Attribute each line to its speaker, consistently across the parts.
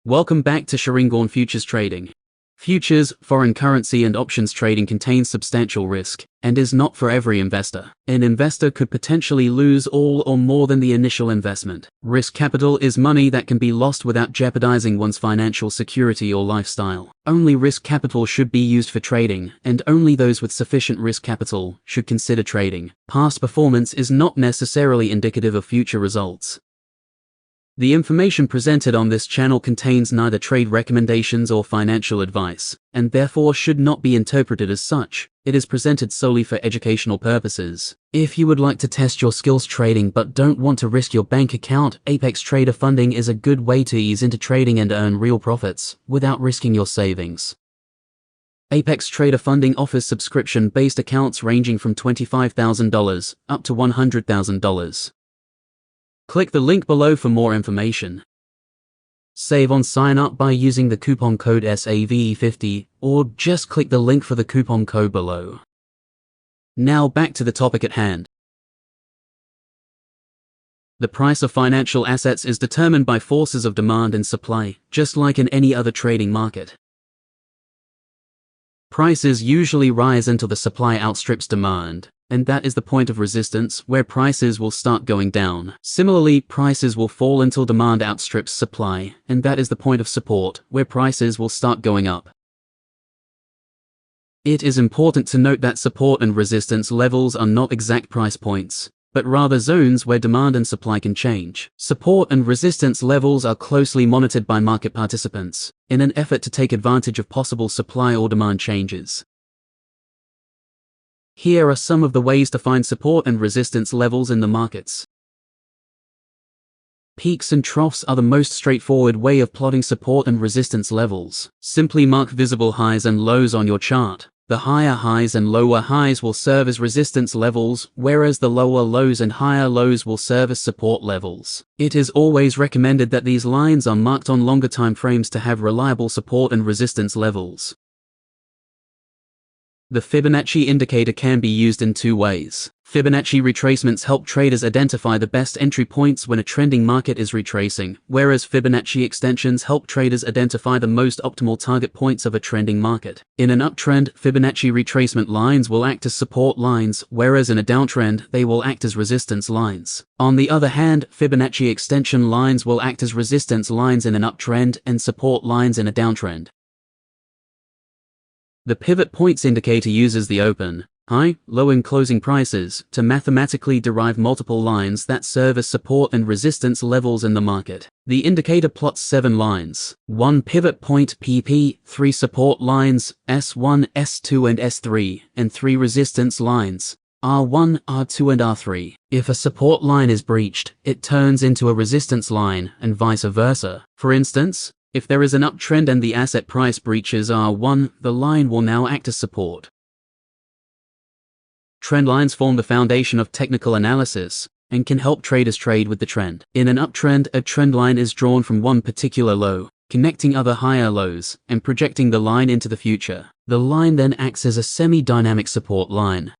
Speaker 1: Welcome back to Sharingan Futures Trading. Futures, foreign currency and options trading contains substantial risk, and is not for every investor. An investor could potentially lose all or more than the initial investment. Risk capital is money that can be lost without jeopardizing one's financial security or lifestyle. Only risk capital should be used for trading, and only those with sufficient risk capital should consider trading. Past performance is not necessarily indicative of future results. The information presented on this channel contains neither trade recommendations or financial advice, and therefore should not be interpreted as such. It is presented solely for educational purposes. If you would like to test your skills trading but don't want to risk your bank account, Apex Trader Funding is a good way to ease into trading and earn real profits without risking your savings. Apex Trader Funding offers subscription-based accounts ranging from $25,000 up to $100,000. Click the link below for more information. Save on sign up by using the coupon code SAVE50 or just click the link for the coupon code below. Now back to the topic at hand. The price of financial assets is determined by forces of demand and supply, just like in any other trading market. Prices usually rise until the supply outstrips demand, and that is the point of resistance where prices will start going down. Similarly, prices will fall until demand outstrips supply, and that is the point of support where prices will start going up. It is important to note that support and resistance levels are not exact price points, but rather zones where demand and supply can change. Support and resistance levels are closely monitored by market participants in an effort to take advantage of possible supply or demand changes. Here are some of the ways to find support and resistance levels in the markets. Peaks and troughs are the most straightforward way of plotting support and resistance levels. Simply mark visible highs and lows on your chart. The higher highs and lower highs will serve as resistance levels, whereas the lower lows and higher lows will serve as support levels. It is always recommended that these lines are marked on longer time frames to have reliable support and resistance levels. The Fibonacci indicator can be used in two ways. Fibonacci retracements help traders identify the best entry points when a trending market is retracing, whereas Fibonacci extensions help traders identify the most optimal target points of a trending market. In an uptrend, Fibonacci retracement lines will act as support lines, whereas in a downtrend, they will act as resistance lines. On the other hand, Fibonacci extension lines will act as resistance lines in an uptrend and support lines in a downtrend. The pivot points indicator uses the open, high, low and closing prices to mathematically derive multiple lines that serve as support and resistance levels in the market. The indicator plots 7 lines, 1 pivot point PP, 3 support lines, S1, S2 and S3, and 3 resistance lines, R1, R2 and R3. If a support line is breached, it turns into a resistance line, and vice versa. For instance, if there is an uptrend and the asset price breaches R1, the line will now act as support. Trend lines form the foundation of technical analysis and can help traders trade with the trend. In an uptrend, a trend line is drawn from one particular low, connecting other higher lows, and projecting the line into the future. The line then acts as a semi-dynamic support line.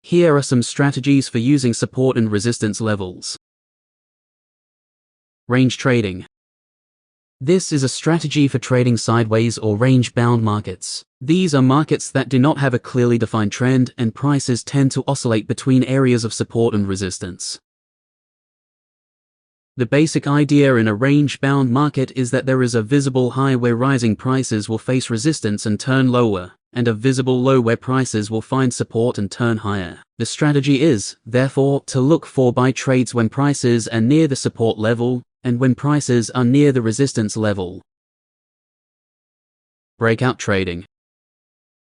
Speaker 1: Here are some strategies for using support and resistance levels. Range trading. This is a strategy for trading sideways or range-bound markets. These are markets that do not have a clearly defined trend, and prices tend to oscillate between areas of support and resistance. The basic idea in a range-bound market is that there is a visible high where rising prices will face resistance and turn lower, and a visible low where prices will find support and turn higher. The strategy is, therefore, to look for buy trades when prices are near the support level, and when prices are near the resistance level. Breakout trading.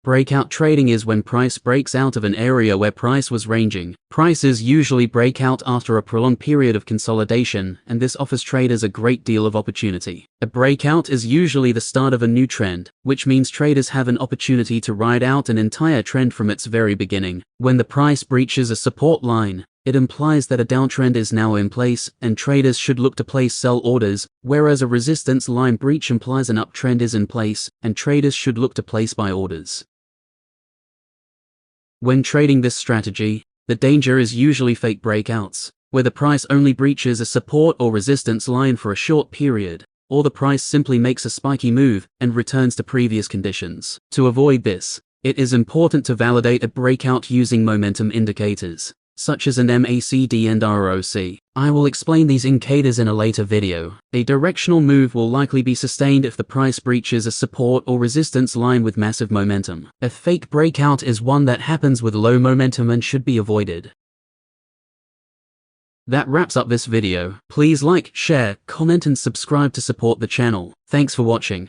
Speaker 1: Breakout trading is when price breaks out of an area where price was ranging. Prices usually break out after a prolonged period of consolidation, and this offers traders a great deal of opportunity. A breakout is usually the start of a new trend, which means traders have an opportunity to ride out an entire trend from its very beginning. When the price breaches a support line, it implies that a downtrend is now in place, and traders should look to place sell orders, whereas a resistance line breach implies an uptrend is in place, and traders should look to place buy orders. When trading this strategy, the danger is usually fake breakouts. where the price only breaches a support or resistance line for a short period, or the price simply makes a spiky move and returns to previous conditions. To avoid this, it is important to validate a breakout using momentum indicators, such as an MACD and ROC. I will explain these indicators in a later video. A directional move will likely be sustained if the price breaches a support or resistance line with massive momentum. A fake breakout is one that happens with low momentum and should be avoided. That wraps up this video. Please like, share, comment and subscribe to support the channel. Thanks for watching.